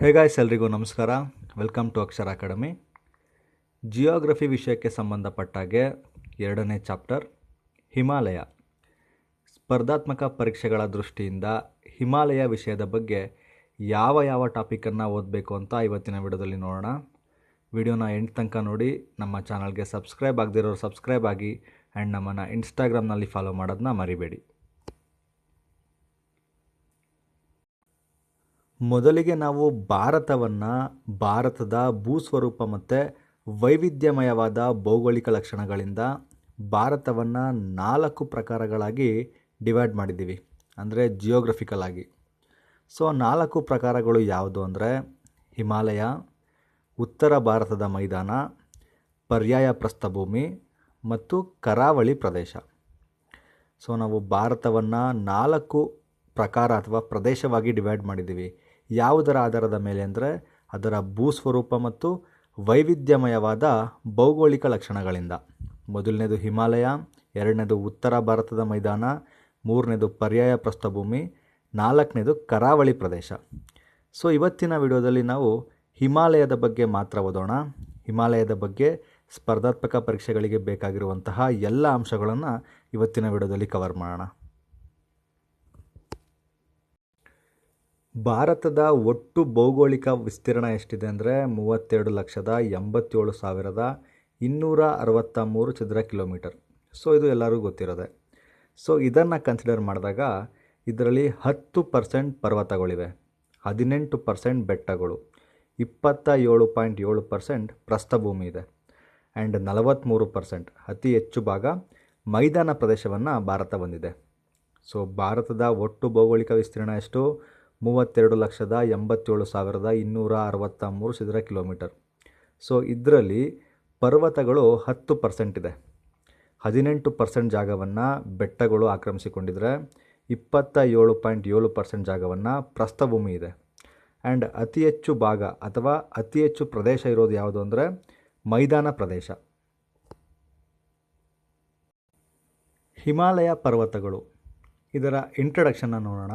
ಹೇ guys, ಎಲ್ರಿಗೂ ನಮಸ್ಕಾರ. Welcome to Akshara Academy. Geography ವಿಷಯಕ್ಕೆ ಸಂಬಂಧಪಟ್ಟಾಗೆ 2ನೇ ಚಾಪ್ಟರ್ ಹಿಮಾಲಯ. ಸ್ಪರ್ಧಾತ್ಮಕ ಪರೀಕ್ಷೆಗಳ ದೃಷ್ಟಿಯಿಂದ ಹಿಮಾಲಯ ವಿಷಯದ ಬಗ್ಗೆ ಯಾವ ಟಾಪಿಕನ್ನು ಓದಬೇಕು ಅಂತ ಇವತ್ತಿನ ವಿಡಿಯೋದಲ್ಲಿ ನೋಡೋಣ. ವಿಡಿಯೋನ ಎಂಡ್ ತನಕ ನೋಡಿ. ನಮ್ಮ ಚಾನಲ್ಗೆ ಸಬ್ಸ್ಕ್ರೈಬ್ ಆಗದಿರೋರು ಸಬ್ಸ್ಕ್ರೈಬ್ ಆಗಿ ಆ್ಯಂಡ್ ನಮ್ಮನ್ನು ಇನ್ಸ್ಟಾಗ್ರಾಮ್ನಲ್ಲಿ ಫಾಲೋ ಮಾಡೋದನ್ನ ಮರಿಬೇಡಿ. ಮೊದಲಿಗೆ ನಾವು ಭಾರತದ ಭೂಸ್ವರೂಪ ಮತ್ತು ವೈವಿಧ್ಯಮಯವಾದ ಭೌಗೋಳಿಕ ಲಕ್ಷಣಗಳಿಂದ ಭಾರತವನ್ನು 4 ಪ್ರಕಾರಗಳಾಗಿ ಡಿವೈಡ್ ಮಾಡಿದ್ದೀವಿ, ಅಂದರೆ ಜಿಯೋಗ್ರಫಿಕಲ್ ಆಗಿ. ಸೊ 4 ಪ್ರಕಾರಗಳು ಯಾವುದು ಅಂದರೆ ಹಿಮಾಲಯ, ಉತ್ತರ ಭಾರತದ ಮೈದಾನ, ಪರ್ಯಾಯ ಪ್ರಸ್ಥಭೂಮಿ ಮತ್ತು ಕರಾವಳಿ ಪ್ರದೇಶ. ಸೊ ನಾವು ಭಾರತವನ್ನು 4 ಪ್ರಕಾರ ಅಥವಾ ಪ್ರದೇಶವಾಗಿ ಡಿವೈಡ್ ಮಾಡಿದ್ದೀವಿ. ಯಾವುದರ ಆಧಾರದ ಮೇಲೆ ಅಂದರೆ ಅದರ ಭೂಸ್ವರೂಪ ಮತ್ತು ವೈವಿಧ್ಯಮಯವಾದ ಭೌಗೋಳಿಕ ಲಕ್ಷಣಗಳಿಂದ. ಮೊದಲನೇದು ಹಿಮಾಲಯ, 2ನೇದು ಉತ್ತರ ಭಾರತದ ಮೈದಾನ, 3ನೇದು ಪರ್ಯಾಯ ಪ್ರಸ್ಥಭೂಮಿ, 4ನೇದು ಕರಾವಳಿ ಪ್ರದೇಶ. ಸೊ ಇವತ್ತಿನ ವಿಡಿಯೋದಲ್ಲಿ ನಾವು ಹಿಮಾಲಯದ ಬಗ್ಗೆ ಮಾತ್ರ ಓದೋಣ. ಹಿಮಾಲಯದ ಬಗ್ಗೆ ಸ್ಪರ್ಧಾತ್ಮಕ ಪರೀಕ್ಷೆಗಳಿಗೆ ಬೇಕಾಗಿರುವಂತಹ ಎಲ್ಲ ಅಂಶಗಳನ್ನು ಇವತ್ತಿನ ವಿಡಿಯೋದಲ್ಲಿ ಕವರ್ ಮಾಡೋಣ. ಭಾರತದ ಒಟ್ಟು ಭೌಗೋಳಿಕ ವಿಸ್ತೀರ್ಣ ಎಷ್ಟಿದೆ ಅಂದರೆ 32,87,263 ಚದರ ಕಿಲೋಮೀಟರ್. ಸೊ ಇದು ಎಲ್ಲರಿಗೂ ಗೊತ್ತಿರೋದೆ. ಸೊ ಇದನ್ನು ಕನ್ಸಿಡರ್ ಮಾಡಿದಾಗ ಇದರಲ್ಲಿ 10% ಪರ್ವತಗಳಿವೆ, 18% ಬೆಟ್ಟಗಳು, 27.7% ಪ್ರಸ್ಥಭೂಮಿ ಇದೆ ಆ್ಯಂಡ್ 43% ಅತಿ ಹೆಚ್ಚು ಭಾಗ ಮೈದಾನ ಪ್ರದೇಶವನ್ನು ಭಾರತ ಹೊಂದಿದೆ. ಸೊ ಭಾರತದ ಒಟ್ಟು ಭೌಗೋಳಿಕ ವಿಸ್ತೀರ್ಣ ಎಷ್ಟು? 32,87,263 ಚದರ ಕಿಲೋಮೀಟರ್. ಸೊ ಇದರಲ್ಲಿ ಪರ್ವತಗಳು 10% ಇದೆ, 18% ಜಾಗವನ್ನು ಬೆಟ್ಟಗಳು ಆಕ್ರಮಿಸಿಕೊಂಡಿದ್ರೆ, 27.7% ಜಾಗವನ್ನು ಪ್ರಸ್ಥಭೂಮಿ ಇದೆ ಆ್ಯಂಡ್ ಅತಿ ಹೆಚ್ಚು ಭಾಗ ಅಥವಾ ಅತಿ ಹೆಚ್ಚು ಪ್ರದೇಶ ಇರೋದು ಯಾವುದು ಅಂದರೆ ಮೈದಾನ ಪ್ರದೇಶ. ಹಿಮಾಲಯ ಪರ್ವತಗಳು, ಇದರ ಇಂಟ್ರಡಕ್ಷನ್ನ ನೋಡೋಣ.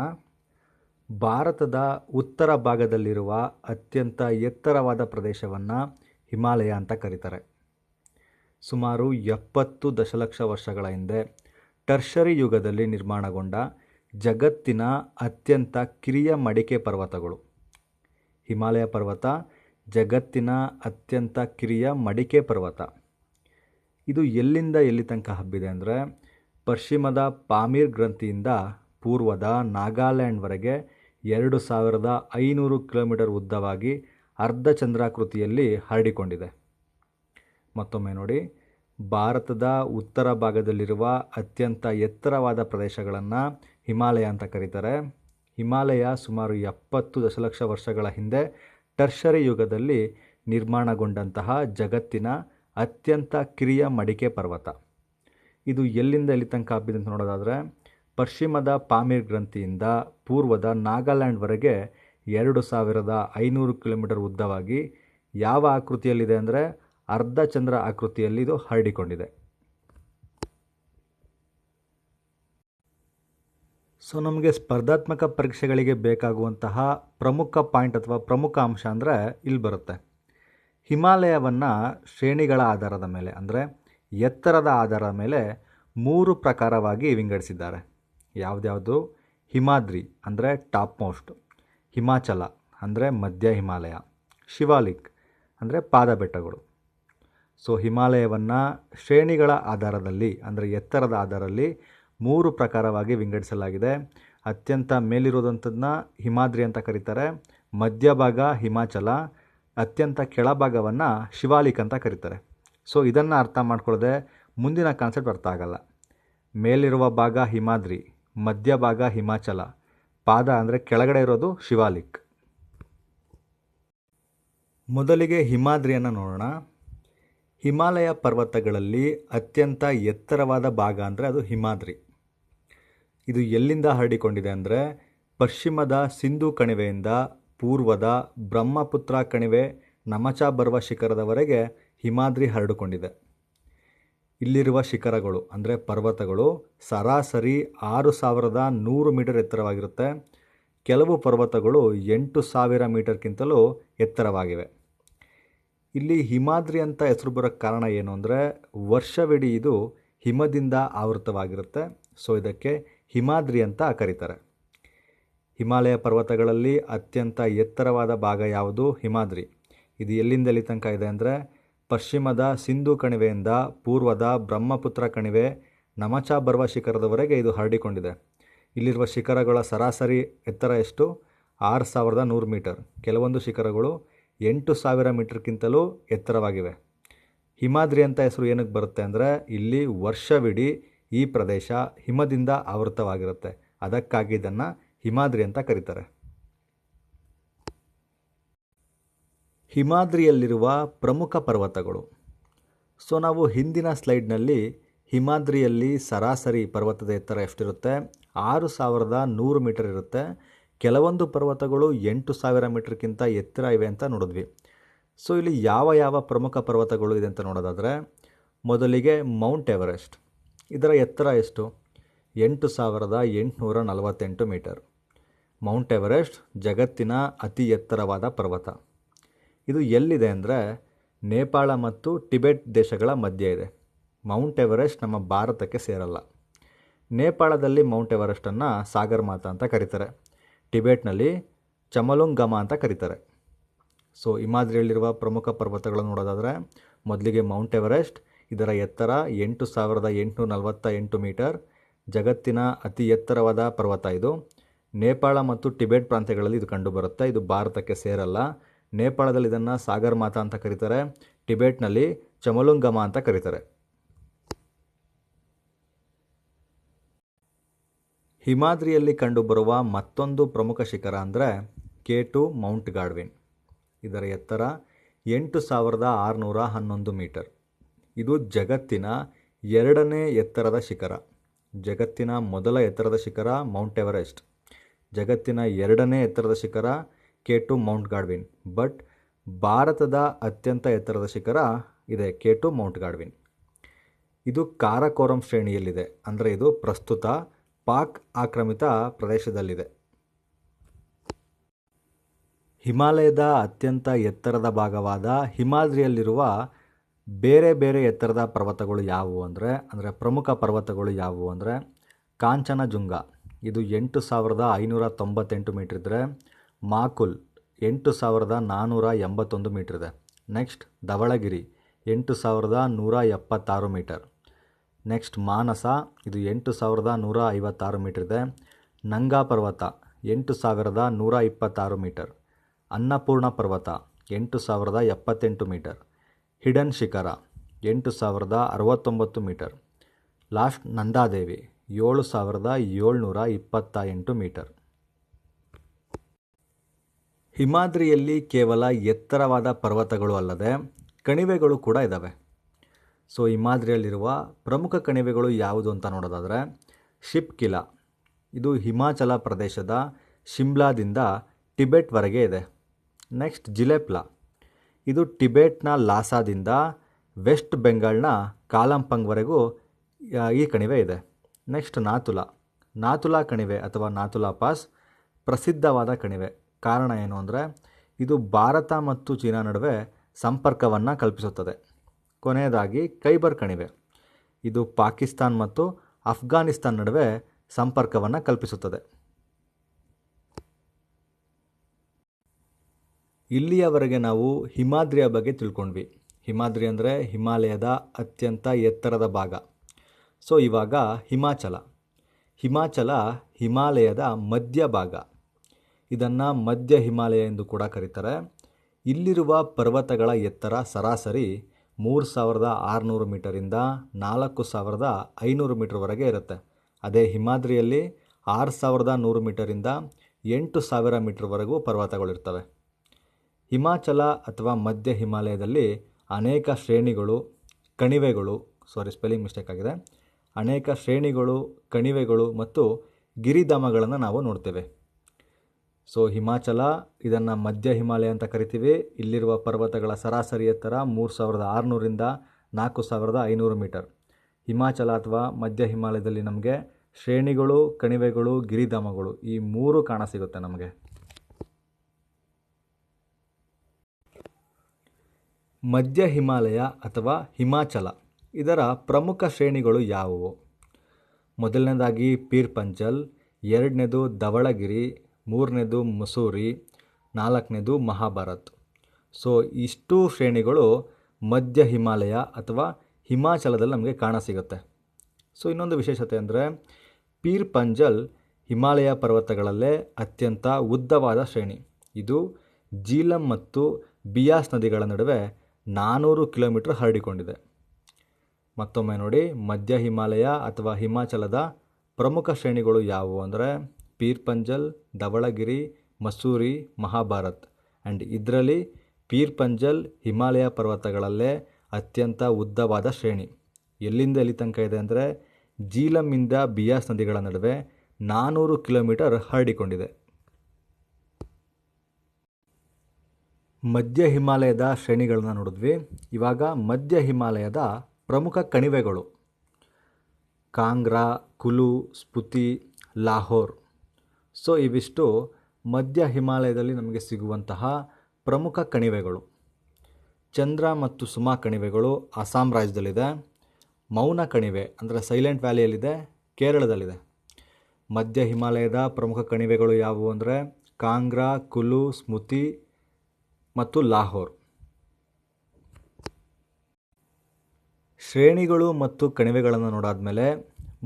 ಭಾರತದ ಉತ್ತರ ಭಾಗದಲ್ಲಿರುವ ಅತ್ಯಂತ ಎತ್ತರವಾದ ಪ್ರದೇಶವನ್ನು ಹಿಮಾಲಯ ಅಂತ ಕರೀತಾರೆ. ಸುಮಾರು 70 ದಶಲಕ್ಷ ವರ್ಷಗಳ ಹಿಂದೆ ಟರ್ಷರಿ ಯುಗದಲ್ಲಿ ನಿರ್ಮಾಣಗೊಂಡ ಜಗತ್ತಿನ ಅತ್ಯಂತ ಕಿರಿಯ ಮಡಿಕೆ ಪರ್ವತಗಳು. ಹಿಮಾಲಯ ಪರ್ವತ ಜಗತ್ತಿನ ಅತ್ಯಂತ ಕಿರಿಯ ಮಡಿಕೆ ಪರ್ವತ. ಇದು ಎಲ್ಲಿಂದ ಎಲ್ಲಿ ತನಕ ಹಬ್ಬಿದೆ ಅಂದರೆ ಪಶ್ಚಿಮದ ಪಾಮೀರ್ ಗ್ರಂಥಿಯಿಂದ ಪೂರ್ವದ ನಾಗಾಲ್ಯಾಂಡ್ವರೆಗೆ 2,500 ಕಿಲೋಮೀಟರ್ ಉದ್ದವಾಗಿ ಅರ್ಧಚಂದ್ರಾಕೃತಿಯಲ್ಲಿ ಹರಡಿಕೊಂಡಿದೆ. ಮತ್ತೊಮ್ಮೆ ನೋಡಿ, ಭಾರತದ ಉತ್ತರ ಭಾಗದಲ್ಲಿರುವ ಅತ್ಯಂತ ಎತ್ತರವಾದ ಪ್ರದೇಶಗಳನ್ನು ಹಿಮಾಲಯ ಅಂತ ಕರೀತಾರೆ. ಹಿಮಾಲಯ ಸುಮಾರು 70 ದಶಲಕ್ಷ ವರ್ಷಗಳ ಹಿಂದೆ ಟರ್ಷರಿ ಯುಗದಲ್ಲಿ ನಿರ್ಮಾಣಗೊಂಡಂತಹ ಜಗತ್ತಿನ ಅತ್ಯಂತ ಕಿರಿಯ ಮಡಿಕೆ ಪರ್ವತ. ಇದು ಎಲ್ಲಿಂದ ಎಲ್ಲಿ ತನಕ ಹಬ್ಬಿದೆ ಅಂತ ನೋಡೋದಾದರೆ ಪಶ್ಚಿಮದ ಪಾಮೀರ್ ಗ್ರಂಥಿಯಿಂದ ಪೂರ್ವದ ನಾಗಾಲ್ಯಾಂಡ್ವರೆಗೆ 2,500 ಕಿಲೋಮೀಟರ್ ಉದ್ದವಾಗಿ ಯಾವ ಆಕೃತಿಯಲ್ಲಿದೆ ಅಂದರೆ ಅರ್ಧಚಂದ್ರ ಆಕೃತಿಯಲ್ಲಿ ಇದು ಹರಡಿಕೊಂಡಿದೆ. ಸೊ ನಮಗೆ ಸ್ಪರ್ಧಾತ್ಮಕ ಪರೀಕ್ಷೆಗಳಿಗೆ ಬೇಕಾಗುವಂತಹ ಪ್ರಮುಖ ಪಾಯಿಂಟ್ ಅಥವಾ ಪ್ರಮುಖ ಅಂಶ ಅಂದರೆ ಇಲ್ಲಿ ಬರುತ್ತೆ. ಹಿಮಾಲಯವನ್ನು ಶ್ರೇಣಿಗಳ ಆಧಾರದ ಮೇಲೆ ಅಂದರೆ ಎತ್ತರದ ಆಧಾರದ ಮೇಲೆ 3 ಪ್ರಕಾರವಾಗಿ ವಿಂಗಡಿಸಿದ್ದಾರೆ. ಯಾವುದ್ಯಾವುದು? ಹಿಮಾದ್ರಿ ಅಂದರೆ ಟಾಪ್ ಮೋಸ್ಟ್, ಹಿಮಾಚಲ ಅಂದರೆ ಮಧ್ಯ ಹಿಮಾಲಯ, ಶಿವಾಲಿಕ್ ಅಂದರೆ ಪಾದ ಬೆಟ್ಟಗಳು. ಸೊ ಹಿಮಾಲಯವನ್ನು ಶ್ರೇಣಿಗಳ ಆಧಾರದಲ್ಲಿ ಅಂದರೆ ಎತ್ತರದ ಆಧಾರದಲ್ಲಿ 3 ಪ್ರಕಾರವಾಗಿ ವಿಂಗಡಿಸಲಾಗಿದೆ. ಅತ್ಯಂತ ಮೇಲಿರೋದಂಥದ್ದನ್ನ ಹಿಮಾದ್ರಿ ಅಂತ ಕರೀತಾರೆ, ಮಧ್ಯಭಾಗ ಹಿಮಾಚಲ, ಅತ್ಯಂತ ಕೆಳಭಾಗವನ್ನು ಶಿವಾಲಿಕ್ ಅಂತ ಕರೀತಾರೆ. ಸೊ ಇದನ್ನು ಅರ್ಥ ಮಾಡ್ಕೊಳ್ಳದೆ ಮುಂದಿನ ಕಾನ್ಸೆಪ್ಟ್ ಅರ್ಥ ಆಗಲ್ಲ. ಮೇಲಿರುವ ಭಾಗ ಹಿಮಾದ್ರಿ, ಮಧ್ಯಭಾಗ ಹಿಮಾಚಲ, ಪಾದ ಅಂದರೆ ಕೆಳಗಡೆ ಇರೋದು ಶಿವಾಲಿಕ್. ಮೊದಲಿಗೆ ಹಿಮಾದ್ರಿಯನ್ನು ನೋಡೋಣ. ಹಿಮಾಲಯ ಪರ್ವತಗಳಲ್ಲಿ ಅತ್ಯಂತ ಎತ್ತರವಾದ ಭಾಗ ಅಂದರೆ ಅದು ಹಿಮಾದ್ರಿ. ಇದು ಎಲ್ಲಿಂದ ಹರಡಿಕೊಂಡಿದೆ ಅಂದರೆ ಪಶ್ಚಿಮದ ಸಿಂಧೂ ಕಣಿವೆಯಿಂದ ಪೂರ್ವದ ಬ್ರಹ್ಮಪುತ್ರ ಕಣಿವೆ ನಮಚಾಬರ್ವ ಶಿಖರದವರೆಗೆ ಹಿಮಾದ್ರಿ ಹರಡಿಕೊಂಡಿದೆ. ಇಲ್ಲಿರುವ ಶಿಖರಗಳು ಅಂದರೆ ಪರ್ವತಗಳು ಸರಾಸರಿ 6,100 ಮೀಟರ್ ಎತ್ತರವಾಗಿರುತ್ತೆ. ಕೆಲವು ಪರ್ವತಗಳು 8,000 ಮೀಟರ್ಗಿಂತಲೂ ಎತ್ತರವಾಗಿವೆ. ಇಲ್ಲಿ ಹಿಮಾದ್ರಿ ಅಂತ ಹೆಸರು ಬರೋಕ್ಕೆ ಕಾರಣ ಏನು ಅಂದರೆ ವರ್ಷವಿಡೀ ಇದು ಹಿಮದಿಂದ ಆವೃತವಾಗಿರುತ್ತೆ. ಸೊ ಇದಕ್ಕೆ ಹಿಮಾದ್ರಿ ಅಂತ ಕರೀತಾರೆ. ಹಿಮಾಲಯ ಪರ್ವತಗಳಲ್ಲಿ ಅತ್ಯಂತ ಎತ್ತರವಾದ ಭಾಗ ಯಾವುದು? ಹಿಮಾದ್ರಿ. ಇದು ಎಲ್ಲಿಂದ ಎಲ್ಲಿ ತನಕ ಇದೆ ಅಂದರೆ ಪಶ್ಚಿಮದ ಸಿಂಧೂ ಕಣಿವೆಯಿಂದ ಪೂರ್ವದ ಬ್ರಹ್ಮಪುತ್ರ ಕಣಿವೆ ನಮಚಾಬರ್ವ ಶಿಖರದವರೆಗೆ ಇದು ಹರಡಿಕೊಂಡಿದೆ. ಇಲ್ಲಿರುವ ಶಿಖರಗಳ ಸರಾಸರಿ ಎತ್ತರ ಎಷ್ಟು? 6,100 ಮೀಟರ್. ಕೆಲವೊಂದು ಶಿಖರಗಳು 8,000 ಮೀಟರ್ಗಿಂತಲೂ ಎತ್ತರವಾಗಿವೆ. ಹಿಮಾದ್ರಿ ಅಂತ ಹೆಸರು ಏನಕ್ಕೆ ಬರುತ್ತೆ ಅಂದರೆ ಇಲ್ಲಿ ವರ್ಷವಿಡೀ ಈ ಪ್ರದೇಶ ಹಿಮದಿಂದ ಆವೃತವಾಗಿರುತ್ತೆ. ಅದಕ್ಕಾಗಿ ಇದನ್ನು ಹಿಮಾದ್ರಿ ಅಂತ ಕರೀತಾರೆ. ಹಿಮಾದ್ರಿಯಲ್ಲಿರುವ ಪ್ರಮುಖ ಪರ್ವತಗಳು. ಸೊ ನಾವು ಹಿಂದಿನ ಸ್ಲೈಡ್ನಲ್ಲಿ ಹಿಮಾದ್ರಿಯಲ್ಲಿ ಸರಾಸರಿ ಪರ್ವತದ ಎತ್ತರ ಎಷ್ಟಿರುತ್ತೆ? 6,100 ಮೀಟರ್ ಇರುತ್ತೆ. ಕೆಲವೊಂದು ಪರ್ವತಗಳು 8,000 ಮೀಟರ್ಗಿಂತ ಎತ್ತರ ಇವೆ ಅಂತ ನೋಡಿದ್ವಿ. ಸೊ ಇಲ್ಲಿ ಯಾವ ಯಾವ ಪ್ರಮುಖ ಪರ್ವತಗಳು ಇದೆ ಅಂತ ನೋಡೋದಾದರೆ ಮೊದಲಿಗೆ ಮೌಂಟ್ ಎವರೆಸ್ಟ್. ಇದರ ಎತ್ತರ ಎಷ್ಟು? 8,848 ಮೀಟರ್. ಮೌಂಟ್ ಎವರೆಸ್ಟ್ ಜಗತ್ತಿನ ಅತಿ ಎತ್ತರವಾದ ಪರ್ವತ. ಇದು ಎಲ್ಲಿದೆ ಅಂದರೆ ನೇಪಾಳ ಮತ್ತು ಟಿಬೆಟ್ ದೇಶಗಳ ಮಧ್ಯೆ ಇದೆ. ಮೌಂಟ್ ಎವರೆಸ್ಟ್ ನಮ್ಮ ಭಾರತಕ್ಕೆ ಸೇರಲ್ಲ. ನೇಪಾಳದಲ್ಲಿ ಮೌಂಟ್ ಎವರೆಸ್ಟನ್ನು ಸಾಗರ್ ಮಾತಾ ಅಂತ ಕರೀತಾರೆ. ಟಿಬೆಟ್ನಲ್ಲಿ ಚಮಲುಂಗಮ ಅಂತ ಕರೀತಾರೆ. ಸೊ ಹಿಮಾದ್ರಿಯಲ್ಲಿರುವ ಪ್ರಮುಖ ಪರ್ವತಗಳನ್ನು ನೋಡೋದಾದರೆ ಮೊದಲಿಗೆ ಮೌಂಟ್ ಎವರೆಸ್ಟ್. ಇದರ ಎತ್ತರ 8,848 ಮೀಟರ್. ಜಗತ್ತಿನ ಅತಿ ಎತ್ತರವಾದ ಪರ್ವತ ಇದು. ನೇಪಾಳ ಮತ್ತು ಟಿಬೆಟ್ ಪ್ರಾಂತ್ಯಗಳಲ್ಲಿ ಇದು ಕಂಡುಬರುತ್ತೆ. ಇದು ಭಾರತಕ್ಕೆ ಸೇರಲ್ಲ. ನೇಪಾಳದಲ್ಲಿ ಇದನ್ನು ಸಾಗರ್ ಮಾತಾ ಅಂತ ಕರೀತಾರೆ. ಟಿಬೆಟ್ನಲ್ಲಿ ಚಮಲುಂಗಮ ಅಂತ ಕರೀತಾರೆ. ಹಿಮಾದ್ರಿಯಲ್ಲಿ ಕಂಡುಬರುವ ಮತ್ತೊಂದು ಪ್ರಮುಖ ಶಿಖರ ಅಂದರೆ K2 ಮೌಂಟ್ ಗಾಡ್ವಿನ್. ಇದರ ಎತ್ತರ 8,611 ಮೀಟರ್. ಇದು ಜಗತ್ತಿನ 2ನೇ ಎತ್ತರದ ಶಿಖರ. ಜಗತ್ತಿನ ಮೊದಲ ಎತ್ತರದ ಶಿಖರ ಮೌಂಟ್ ಎವರೆಸ್ಟ್. ಜಗತ್ತಿನ 2ನೇ ಎತ್ತರದ ಶಿಖರ K2 ಮೌಂಟ್ ಗಾಡ್ವಿನ್. ಬಟ್ ಭಾರತದ ಅತ್ಯಂತ ಎತ್ತರದ ಶಿಖರ ಇದೆ K2 ಮೌಂಟ್ ಗಾಡ್ವಿನ್. ಇದು ಕಾರಕೋರಂ ಶ್ರೇಣಿಯಲ್ಲಿದೆ. ಅಂದರೆ ಇದು ಪ್ರಸ್ತುತ ಪಾಕ್ ಆಕ್ರಮಿತ ಪ್ರದೇಶದಲ್ಲಿದೆ. ಹಿಮಾಲಯದ ಅತ್ಯಂತ ಎತ್ತರದ ಭಾಗವಾದ ಹಿಮಾದ್ರಿಯಲ್ಲಿರುವ ಬೇರೆ ಬೇರೆ ಎತ್ತರದ ಪರ್ವತಗಳು ಯಾವುವು ಅಂದರೆ ಪ್ರಮುಖ ಪರ್ವತಗಳು ಯಾವುವು ಅಂದರೆ ಕಾಂಚನಜುಂಗ. ಇದು 8,598 ಮೀಟರ್ ಇದ್ದರೆ ಮಾಕುಲ್ 8,481 ಮೀಟರ್ ಇದೆ. Next Dhaulagiri 8,176 metre. Next Manasa ಇದು 8,156 ಮೀಟರ್ ಇದೆ. ನಂಗಾ ಪರ್ವತ 8,126 ಮೀಟರ್. ಅನ್ನಪೂರ್ಣ ಪರ್ವತ 8,078 ಮೀಟರ್. ಹಿಡನ್ ಶಿಖರ 8,069 ಮೀಟರ್. Last Nanda Devi 7,728 metre. ಹಿಮಾದ್ರಿಯಲ್ಲಿ ಕೇವಲ ಎತ್ತರವಾದ ಪರ್ವತಗಳು ಅಲ್ಲದೆ ಕಣಿವೆಗಳು ಕೂಡ ಇದ್ದಾವೆ. ಸೊ ಹಿಮಾದ್ರಿಯಲ್ಲಿರುವ ಪ್ರಮುಖ ಕಣಿವೆಗಳು ಯಾವುದು ಅಂತ ನೋಡೋದಾದರೆ ಶಿಪ್ಕಿಲಾ. ಇದು ಹಿಮಾಚಲ ಪ್ರದೇಶದ ಶಿಮ್ಲಾದಿಂದ ಟಿಬೆಟ್ವರೆಗೆ ಇದೆ. ನೆಕ್ಸ್ಟ್ ಜಿಲೆಪ್ಲಾ. ಇದು ಟಿಬೆಟ್ನ ಲಾಸಾದಿಂದ ವೆಸ್ಟ್ ಬೆಂಗಾಲ್ನ ಕಾಲಂಪಂಗ್ವರೆಗೂ ಈ ಕಣಿವೆ ಇದೆ. ನೆಕ್ಸ್ಟ್ ನಾಥುಲಾ ಕಣಿವೆ ಅಥವಾ ನಾಥುಲಾ ಪಾಸ್ ಪ್ರಸಿದ್ಧವಾದ ಕಣಿವೆ. ಕಾರಣ ಏನು ಅಂದರೆ ಇದು ಭಾರತ ಮತ್ತು ಚೀನಾ ನಡುವೆ ಸಂಪರ್ಕವನ್ನು ಕಲ್ಪಿಸುತ್ತದೆ. ಕೊನೆಯದಾಗಿ ಖೈಬರ್ ಕಣಿವೆ. ಇದು ಪಾಕಿಸ್ತಾನ್ ಮತ್ತು ಅಫ್ಘಾನಿಸ್ತಾನ್ ನಡುವೆ ಸಂಪರ್ಕವನ್ನು ಕಲ್ಪಿಸುತ್ತದೆ. ಇಲ್ಲಿಯವರೆಗೆ ನಾವು ಹಿಮಾದ್ರಿಯ ಬಗ್ಗೆ ತಿಳ್ಕೊಂಡ್ವಿ. ಹಿಮಾದ್ರಿ ಅಂದರೆ ಹಿಮಾಲಯದ ಅತ್ಯಂತ ಎತ್ತರದ ಭಾಗ. ಸೊ ಇವಾಗ ಹಿಮಾಚಲ ಹಿಮಾಲಯದ ಮಧ್ಯಭಾಗ. ಇದನ್ನು ಮಧ್ಯ ಹಿಮಾಲಯ ಎಂದು ಕೂಡ ಕರೀತಾರೆ. ಇಲ್ಲಿರುವ ಪರ್ವತಗಳ ಎತ್ತರ ಸರಾಸರಿ 3,600 ಮೀಟರಿಂದ 4,500 ಮೀಟರ್ವರೆಗೆ ಇರುತ್ತೆ. ಅದೇ ಹಿಮಾದ್ರಿಯಲ್ಲಿ 6,100 ಮೀಟರಿಂದ 8,000 ಮೀಟರ್ವರೆಗೂ ಪರ್ವತಗಳಿರ್ತವೆ. ಹಿಮಾಚಲ ಅಥವಾ ಮಧ್ಯ ಹಿಮಾಲಯದಲ್ಲಿ ಅನೇಕ ಶ್ರೇಣಿಗಳು, ಕಣಿವೆಗಳು ಅನೇಕ ಶ್ರೇಣಿಗಳು, ಕಣಿವೆಗಳು ಮತ್ತು ಗಿರಿಧಾಮಗಳನ್ನು ನಾವು ನೋಡ್ತೇವೆ. ಸೊ ಹಿಮಾಚಲ ಇದನ್ನು ಮಧ್ಯ ಹಿಮಾಲಯ ಅಂತ ಕರಿತೀವಿ. ಇಲ್ಲಿರುವ ಪರ್ವತಗಳ ಸರಾಸರಿ ಎತ್ತರ 3,600ರಿಂದ 4,500 ಮೀಟರ್. ಹಿಮಾಚಲ ಅಥವಾ ಮಧ್ಯ ಹಿಮಾಲಯದಲ್ಲಿ ನಮಗೆ ಶ್ರೇಣಿಗಳು, ಕಣಿವೆಗಳು, ಗಿರಿಧಾಮಗಳು ಈ ಮೂರು ಕಾಣಸಿಗುತ್ತೆ ನಮಗೆ. ಮಧ್ಯ ಹಿಮಾಲಯ ಅಥವಾ ಹಿಮಾಚಲ ಇದರ ಪ್ರಮುಖ ಶ್ರೇಣಿಗಳು ಯಾವುವು? ಮೊದಲನೇದಾಗಿ ಪೀರ್ ಪಂಜಲ್, ಎರಡನೇದು ಧವಳಗಿರಿ, ಮೂರನೇದು ಮಸೂರಿ, ನಾಲ್ಕನೇದು ಮಹಾಭಾರತ್. ಸೊ ಇಷ್ಟು ಶ್ರೇಣಿಗಳು ಮಧ್ಯ ಹಿಮಾಲಯ ಅಥವಾ ಹಿಮಾಚಲದಲ್ಲಿ ನಮಗೆ ಕಾಣಸಿಗುತ್ತೆ. ಸೊ ಇನ್ನೊಂದು ವಿಶೇಷತೆ ಅಂದರೆ ಪೀರ್ ಪಂಜಲ್ ಹಿಮಾಲಯ ಪರ್ವತಗಳಲ್ಲೇ ಅತ್ಯಂತ ಉದ್ದವಾದ ಶ್ರೇಣಿ. ಇದು ಜೀಲಂ ಮತ್ತು ಬಿಯಾಸ್ ನದಿಗಳ ನಡುವೆ 400 ಕಿಲೋಮೀಟರ್ ಹರಡಿಕೊಂಡಿದೆ. ಮತ್ತೊಮ್ಮೆ ನೋಡಿ, ಮಧ್ಯ ಹಿಮಾಲಯ ಅಥವಾ ಹಿಮಾಚಲದ ಪ್ರಮುಖ ಶ್ರೇಣಿಗಳು ಯಾವುವು ಅಂದರೆ ಪೀರ್ ಪಂಜಲ್, ಧವಳಗಿರಿ, ಮಸೂರಿ, ಮಹಾಭಾರತ್. ಆ್ಯಂಡ್ ಇದರಲ್ಲಿ ಪೀರ್ ಪಂಜಲ್ ಹಿಮಾಲಯ ಪರ್ವತಗಳಲ್ಲೇ ಅತ್ಯಂತ ಉದ್ದವಾದ ಶ್ರೇಣಿ. ಎಲ್ಲಿಂದ ಎಲ್ಲಿ ತನಕ ಇದೆ ಅಂದರೆ ಜೀಲಂನಿಂದ ಬಿಯಾಸ್ ನದಿಗಳ ನಡುವೆ 400 ಕಿಲೋಮೀಟರ್ ಹರಡಿಕೊಂಡಿದೆ. ಮಧ್ಯ ಹಿಮಾಲಯದ ಶ್ರೇಣಿಗಳನ್ನ ನೋಡಿದ್ವಿ. ಇವಾಗ ಮಧ್ಯ ಹಿಮಾಲಯದ ಪ್ರಮುಖ ಕಣಿವೆಗಳು: ಕಾಂಗ್ರಾ, ಕುಲು, ಸ್ಪಿತಿ, ಲಾಹೋರ್. ಸೊ ಇವಿಷ್ಟು ಮಧ್ಯ ಹಿಮಾಲಯದಲ್ಲಿ ನಮಗೆ ಸಿಗುವಂತಹ ಪ್ರಮುಖ ಕಣಿವೆಗಳು. ಚಂದ್ರ ಮತ್ತು ಸುಮಾ ಕಣಿವೆಗಳು ಅಸ್ಸಾಂ ರಾಜ್ಯದಲ್ಲಿದೆ. ಮೌನ ಕಣಿವೆ ಅಂದರೆ ಸೈಲೆಂಟ್ ವ್ಯಾಲಿಯಲ್ಲಿದೆ, ಕೇರಳದಲ್ಲಿದೆ. ಮಧ್ಯ ಹಿಮಾಲಯದ ಪ್ರಮುಖ ಕಣಿವೆಗಳು ಯಾವುವು ಅಂದರೆ ಕಾಂಗ್ರಾ, ಕುಲು, ಸ್ಪಿತಿ ಮತ್ತು ಲಾಹೋರ್. ಶ್ರೇಣಿಗಳು ಮತ್ತು ಕಣಿವೆಗಳನ್ನು ನೋಡಾದ್ಮೇಲೆ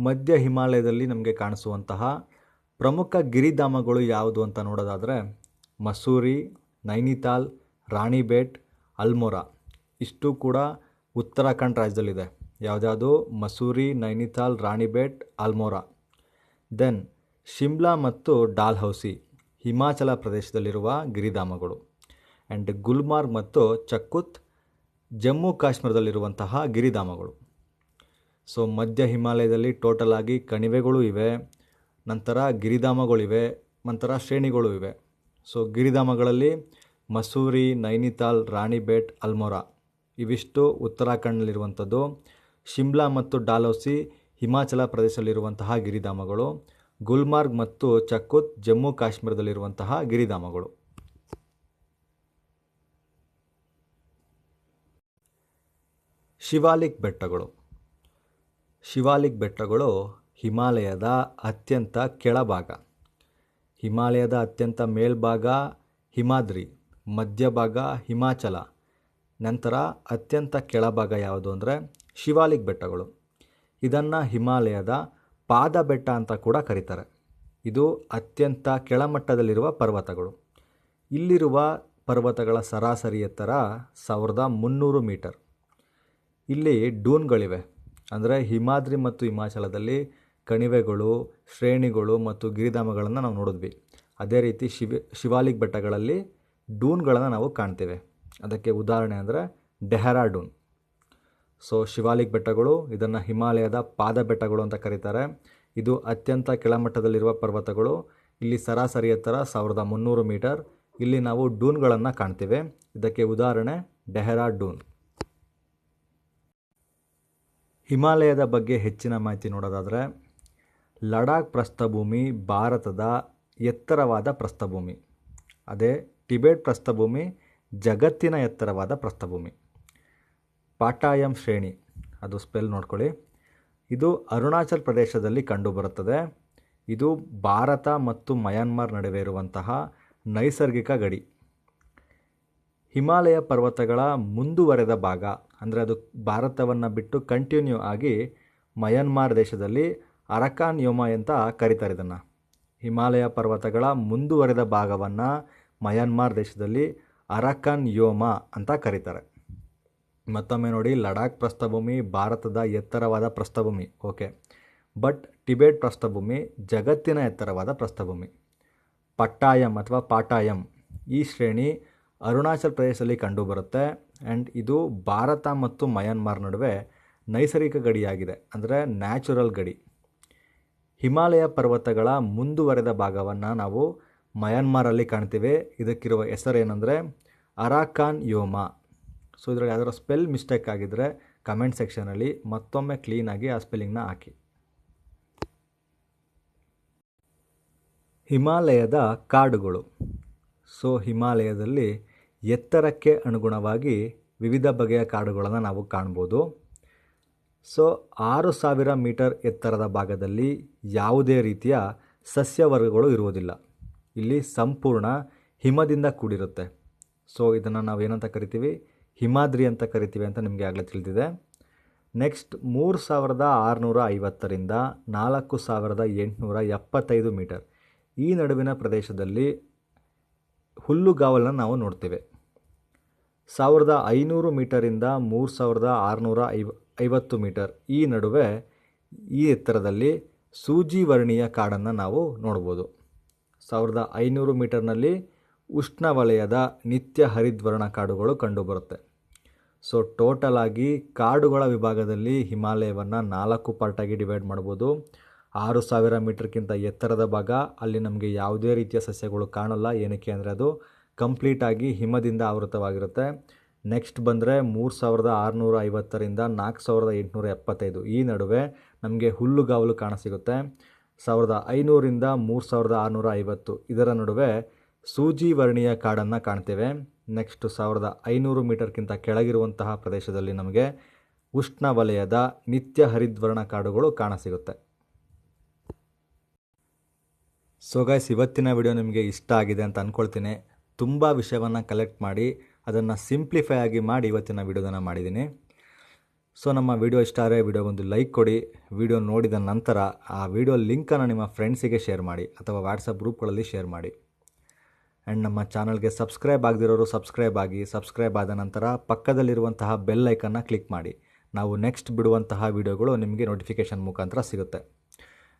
ಮಧ್ಯ ಹಿಮಾಲಯದಲ್ಲಿ ನಮಗೆ ಕಾಣಿಸುವಂತಹ ಪ್ರಮುಖ ಗಿರಿಧಾಮಗಳು ಯಾವುದು ಅಂತ ನೋಡೋದಾದರೆ ಮಸೂರಿ, ನೈನಿತಾಲ್, ರಾಣಿಬೇಟ್, ಅಲ್ಮೋರಾ. ಇಷ್ಟು ಕೂಡ ಉತ್ತರಾಖಂಡ್ ರಾಜ್ಯದಲ್ಲಿದೆ. ಯಾವುದ್ಯಾವುದು? ಮಸೂರಿ, ನೈನಿತಾಲ್, ರಾಣಿಬೇಟ್, ಅಲ್ಮೋರಾ. ದೆನ್ ಶಿಮ್ಲಾ ಮತ್ತು ಡಾಲ್ಹೌಸಿ ಹಿಮಾಚಲ ಪ್ರದೇಶದಲ್ಲಿರುವ ಗಿರಿಧಾಮಗಳು. ಆ್ಯಂಡ್ ಗುಲ್ಮಾರ್ಗ್ ಮತ್ತು ಚಕ್ಕುತ್ ಜಮ್ಮು ಕಾಶ್ಮೀರದಲ್ಲಿರುವಂತಹ ಗಿರಿಧಾಮಗಳು. ಸೊ ಮಧ್ಯ ಹಿಮಾಲಯದಲ್ಲಿ ಟೋಟಲ್ ಆಗಿ ಕಣಿವೆಗಳು ಇವೆ, ನಂತರ ಗಿರಿಧಾಮಗಳಿವೆ, ನಂತರ ಶ್ರೇಣಿಗಳು ಇವೆ. ಸೊ ಗಿರಿಧಾಮಗಳಲ್ಲಿ ಮಸೂರಿ, ನೈನಿತಾಲ್, ರಾಣಿಬೇಟ್, ಅಲ್ಮೋರಾ ಇವಿಷ್ಟು ಉತ್ತರಾಖಂಡ್ನಲ್ಲಿರುವಂಥದ್ದು. ಶಿಮ್ಲಾ ಮತ್ತು ಡಾಲ್ಹೌಸಿ ಹಿಮಾಚಲ ಪ್ರದೇಶದಲ್ಲಿರುವಂತಹ ಗಿರಿಧಾಮಗಳು. ಗುಲ್ಮಾರ್ಗ್ ಮತ್ತು ಚಕ್ಕುತ್ ಜಮ್ಮು ಕಾಶ್ಮೀರದಲ್ಲಿರುವಂತಹ ಗಿರಿಧಾಮಗಳು. ಶಿವಾಲಿಕ್ ಬೆಟ್ಟಗಳು. ಶಿವಾಲಿಕ್ ಬೆಟ್ಟಗಳು ಹಿಮಾಲಯದ ಅತ್ಯಂತ ಕೆಳಭಾಗ. ಹಿಮಾಲಯದ ಅತ್ಯಂತ ಮೇಲ್ಭಾಗ ಹಿಮಾದ್ರಿ, ಮಧ್ಯಭಾಗ ಹಿಮಾಚಲ, ನಂತರ ಅತ್ಯಂತ ಕೆಳಭಾಗ ಯಾವುದು ಅಂದರೆ ಶಿವಾಲಿಕ್ ಬೆಟ್ಟಗಳು. ಇದನ್ನು ಹಿಮಾಲಯದ ಪಾದ ಬೆಟ್ಟ ಅಂತ ಕೂಡ ಕರೀತಾರೆ. ಇದು ಅತ್ಯಂತ ಕೆಳಮಟ್ಟದಲ್ಲಿರುವ ಪರ್ವತಗಳು. ಇಲ್ಲಿರುವ ಪರ್ವತಗಳ ಸರಾಸರಿ ಎತ್ತರ 1300 ಮೀಟರ್. ಇಲ್ಲಿ ಡೂನ್ಗಳಿವೆ. ಅಂದರೆ ಹಿಮಾದ್ರಿ ಮತ್ತು ಹಿಮಾಚಲದಲ್ಲಿ ಕಣಿವೆಗಳು, ಶ್ರೇಣಿಗಳು ಮತ್ತು ಗಿರಿಧಾಮಗಳನ್ನು ನಾವು ನೋಡಿದ್ವಿ. ಅದೇ ರೀತಿ ಶಿವಾಲಿಕ್ ಬೆಟ್ಟಗಳಲ್ಲಿ ಡೂನ್ಗಳನ್ನು ನಾವು ಕಾಣ್ತೇವೆ. ಅದಕ್ಕೆ ಉದಾಹರಣೆ ಅಂದರೆ ಡೆಹ್ರಾಡೂನ್. ಸೊ ಶಿವಾಲಿಕ್ ಬೆಟ್ಟಗಳು, ಇದನ್ನು ಹಿಮಾಲಯದ ಪಾದ ಬೆಟ್ಟಗಳು ಅಂತ ಕರೀತಾರೆ. ಇದು ಅತ್ಯಂತ ಕೆಳಮಟ್ಟದಲ್ಲಿರುವ ಪರ್ವತಗಳು. ಇಲ್ಲಿ ಸರಾಸರಿ ಎತ್ತರ 1300 ಮೀಟರ್. ಇಲ್ಲಿ ನಾವು ಡೂನ್ಗಳನ್ನು ಕಾಣ್ತೇವೆ. ಇದಕ್ಕೆ ಉದಾಹರಣೆ ಡೆಹ್ರಾಡೂನ್. ಹಿಮಾಲಯದ ಬಗ್ಗೆ ಹೆಚ್ಚಿನ ಮಾಹಿತಿ ನೋಡೋದಾದರೆ ಲಡಾಖ್ ಪ್ರಸ್ಥಭೂಮಿ ಭಾರತದ ಎತ್ತರವಾದ ಪ್ರಸ್ಥಭೂಮಿ. ಅದೇ ಟಿಬೆಟ್ ಪ್ರಸ್ಥಭೂಮಿ ಜಗತ್ತಿನ ಎತ್ತರವಾದ ಪ್ರಸ್ಥಭೂಮಿ. ಪಾಟಾಯಂ ಶ್ರೇಣಿ, ಅದು ಸ್ಪೆಲ್ ನೋಡ್ಕೊಳ್ಳಿ. ಇದು ಅರುಣಾಚಲ್ ಪ್ರದೇಶದಲ್ಲಿ ಕಂಡುಬರುತ್ತದೆ. ಇದು ಭಾರತ ಮತ್ತು ಮಯನ್ಮಾರ್ ನಡುವೆ ಇರುವಂತಹ ನೈಸರ್ಗಿಕ ಗಡಿ. ಹಿಮಾಲಯ ಪರ್ವತಗಳ ಮುಂದುವರೆದ ಭಾಗ ಅಂದರೆ ಅದು ಭಾರತವನ್ನು ಬಿಟ್ಟು ಕಂಟಿನ್ಯೂ ಆಗಿ ಮಯನ್ಮಾರ್ ದೇಶದಲ್ಲಿ ಅರಕಾನ್ ಯೋಮ ಅಂತ ಕರೀತಾರೆ. ಇದನ್ನು ಹಿಮಾಲಯ ಪರ್ವತಗಳ ಮುಂದುವರೆದ ಭಾಗವನ್ನು ಮಯನ್ಮಾರ್ ದೇಶದಲ್ಲಿ ಅರಕಾನ್ ಯೋಮ ಅಂತ ಕರೀತಾರೆ. ಮತ್ತೊಮ್ಮೆ ನೋಡಿ, ಲಡಾಖ್ ಪ್ರಸ್ಥಭೂಮಿ ಭಾರತದ ಎತ್ತರವಾದ ಪ್ರಸ್ಥಭೂಮಿ, ಓಕೆ. ಬಟ್ ಟಿಬೆಟ್ ಪ್ರಸ್ಥಭೂಮಿ ಜಗತ್ತಿನ ಎತ್ತರವಾದ ಪ್ರಸ್ಥಭೂಮಿ. ಪಟ್ಟಾಯಂ ಅಥವಾ ಪಾಟಾಯಂ ಈ ಶ್ರೇಣಿ ಅರುಣಾಚಲ್ ಪ್ರದೇಶದಲ್ಲಿ ಕಂಡುಬರುತ್ತೆ. ಆ್ಯಂಡ್ ಇದು ಭಾರತ ಮತ್ತು ಮಯನ್ಮಾರ್ ನಡುವೆ ನೈಸರ್ಗಿಕ ಗಡಿಯಾಗಿದೆ, ಅಂದರೆ ನ್ಯಾಚುರಲ್ ಗಡಿ. ಹಿಮಾಲಯ ಪರ್ವತಗಳ ಮುಂದುವರೆದ ಭಾಗವನ್ನು ನಾವು ಮಯನ್ಮಾರಲ್ಲಿ ಕಾಣ್ತೀವಿ. ಇದಕ್ಕಿರುವ ಹೆಸರೇನೆಂದರೆ ಅರಕಾನ್ ಯೋಮ. ಸೊ ಇದರಲ್ಲಿ ಯಾವ್ದಾದ್ರು ಸ್ಪೆಲ್ ಮಿಸ್ಟೇಕ್ ಆಗಿದ್ದರೆ ಕಮೆಂಟ್ ಸೆಕ್ಷನಲ್ಲಿ ಮತ್ತೊಮ್ಮೆ ಕ್ಲೀನಾಗಿ ಆ ಸ್ಪೆಲ್ಲಿಂಗ್ನ ಹಾಕಿ. ಹಿಮಾಲಯದ ಕಾಡುಗಳು. ಸೊ ಹಿಮಾಲಯದಲ್ಲಿ ಎತ್ತರಕ್ಕೆ ಅನುಗುಣವಾಗಿ ವಿವಿಧ ಬಗೆಯ ಕಾಡುಗಳನ್ನು ನಾವು ಕಾಣ್ಬೋದು. ಸೊ 6000 ಮೀಟರ್ ಎತ್ತರದ ಭಾಗದಲ್ಲಿ ಯಾವುದೇ ರೀತಿಯ ಸಸ್ಯವರ್ಗಗಳು ಇರುವುದಿಲ್ಲ. ಇಲ್ಲಿ ಸಂಪೂರ್ಣ ಹಿಮದಿಂದ ಕೂಡಿರುತ್ತೆ. ಸೊ ಇದನ್ನು ನಾವು ಏನಂತ ಕರಿತೀವಿ, ಹಿಮಾದ್ರಿ ಅಂತ ಕರಿತೀವಿ ಅಂತ ನಿಮಗೆ ಆಗಲೇ ತಿಳಿದಿದೆ. ನೆಕ್ಸ್ಟ್ 3650ರಿಂದ 4875 ಮೀಟರ್ ಈ ನಡುವಿನ ಪ್ರದೇಶದಲ್ಲಿ ಹುಲ್ಲುಗಾವಲನ್ನು ನಾವು ನೋಡ್ತೇವೆ. 1500 ಮೀಟರಿಂದ 3650 ಮೀಟರ್ ಈ ನಡುವೆ ಈ ಎತ್ತರದಲ್ಲಿ ಸೂಜಿ ವರ್ಣೀಯ ಕಾಡನ್ನು ನಾವು ನೋಡ್ಬೋದು. 1500 ಮೀಟರ್ನಲ್ಲಿ ಉಷ್ಣವಲಯದ ನಿತ್ಯ ಹರಿದ್ವರ್ಣ ಕಾಡುಗಳು ಕಂಡುಬರುತ್ತೆ. ಸೊ ಟೋಟಲ್ ಆಗಿ ಕಾಡುಗಳ ವಿಭಾಗದಲ್ಲಿ ಹಿಮಾಲಯವನ್ನು 4 ಪಾರ್ಟಾಗಿ ಡಿವೈಡ್ ಮಾಡ್ಬೋದು. 6000 ಮೀಟರ್ಗಿಂತ ಎತ್ತರದ ಭಾಗ, ಅಲ್ಲಿ ನಮಗೆ ಯಾವುದೇ ರೀತಿಯ ಸಸ್ಯಗಳು ಕಾಣಲ್ಲ. ಏನಕ್ಕೆ ಅಂದರೆ ಅದು ಕಂಪ್ಲೀಟಾಗಿ ಹಿಮದಿಂದ ಆವೃತವಾಗಿರುತ್ತೆ. ನೆಕ್ಸ್ಟ್ ಬಂದರೆ 3650ರಿಂದ 4875 ಈ ನಡುವೆ ನಮಗೆ ಹುಲ್ಲುಗಾವಲು ಕಾಣಸಿಗುತ್ತೆ. 1500ರಿಂದ 3650 ಇದರ ನಡುವೆ ಸೂಜಿ ವರ್ಣೀಯ ಕಾಡನ್ನು ಕಾಣ್ತೇವೆ. ನೆಕ್ಸ್ಟ್ 1500 ಮೀಟರ್ಗಿಂತ ಕೆಳಗಿರುವಂತಹ ಪ್ರದೇಶದಲ್ಲಿ ನಮಗೆ ಉಷ್ಣವಲಯದ ನಿತ್ಯ ಹರಿದ್ವರ್ಣ ಕಾಡುಗಳು ಕಾಣಸಿಗುತ್ತೆ. ಸೊ ಗೈಸ್, ಇವತ್ತಿನ ವಿಡಿಯೋ ನಿಮಗೆ ಇಷ್ಟ ಆಗಿದೆ ಅಂತ ಅಂದ್ಕೊಳ್ತೀನಿ. ತುಂಬ ವಿಷಯವನ್ನು ಕಲೆಕ್ಟ್ ಮಾಡಿ ಅದನ್ನು ಸಿಂಪ್ಲಿಫೈ ಆಗಿ ಮಾಡಿ ಇವತ್ತಿನ ವಿಡಿಯೋದನ್ನು ಮಾಡಿದ್ದೀನಿ. ಸೊ ನಮ್ಮ ವಿಡಿಯೋ ಇಷ್ಟ ಆದರೆ ವಿಡಿಯೋಗೊಂದು ಲೈಕ್ ಕೊಡಿ. ವಿಡಿಯೋ ನೋಡಿದ ನಂತರ ಆ ವಿಡಿಯೋ ಲಿಂಕನ್ನು ನಿಮ್ಮ ಫ್ರೆಂಡ್ಸಿಗೆ ಶೇರ್ ಮಾಡಿ ಅಥವಾ ವಾಟ್ಸಪ್ ಗ್ರೂಪ್ಗಳಲ್ಲಿ ಶೇರ್ ಮಾಡಿ. ಆ್ಯಂಡ್ ನಮ್ಮ ಚಾನಲ್ಗೆ ಸಬ್ಸ್ಕ್ರೈಬ್ ಆಗದಿರೋರು ಸಬ್ಸ್ಕ್ರೈಬ್ ಆಗಿ, ಸಬ್ಸ್ಕ್ರೈಬ್ ಆದ ನಂತರ ಪಕ್ಕದಲ್ಲಿರುವಂತಹ ಬೆಲ್ ಐಕನ್ನ ಕ್ಲಿಕ್ ಮಾಡಿ. ನಾವು ನೆಕ್ಸ್ಟ್ ಬಿಡುವಂತಹ ವಿಡಿಯೋಗಳು ನಿಮಗೆ ನೋಟಿಫಿಕೇಷನ್ ಮುಖಾಂತರ ಸಿಗುತ್ತೆ.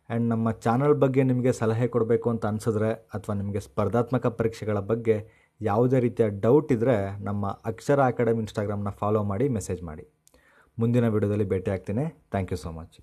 ಆ್ಯಂಡ್ ನಮ್ಮ ಚಾನಲ್ ಬಗ್ಗೆ ನಿಮಗೆ ಸಲಹೆ ಕೊಡಬೇಕು ಅಂತ ಅನಿಸಿದ್ರೆ ಅಥವಾ ನಿಮಗೆ ಸ್ಪರ್ಧಾತ್ಮಕ ಪರೀಕ್ಷೆಗಳ ಬಗ್ಗೆ ಯಾವುದೇ ರೀತಿಯ ಡೌಟ್ ಇದ್ದರೆ ನಮ್ಮ ಅಕ್ಷರ ಅಕಾಡೆಮಿ ಇನ್ಸ್ಟಾಗ್ರಾಮ್ನ ಫಾಲೋ ಮಾಡಿ ಮೆಸೇಜ್ ಮಾಡಿ. ಮುಂದಿನ ವಿಡಿಯೋದಲ್ಲಿ ಭೇಟಿ ಆಗ್ತೀನಿ. Thank you so much.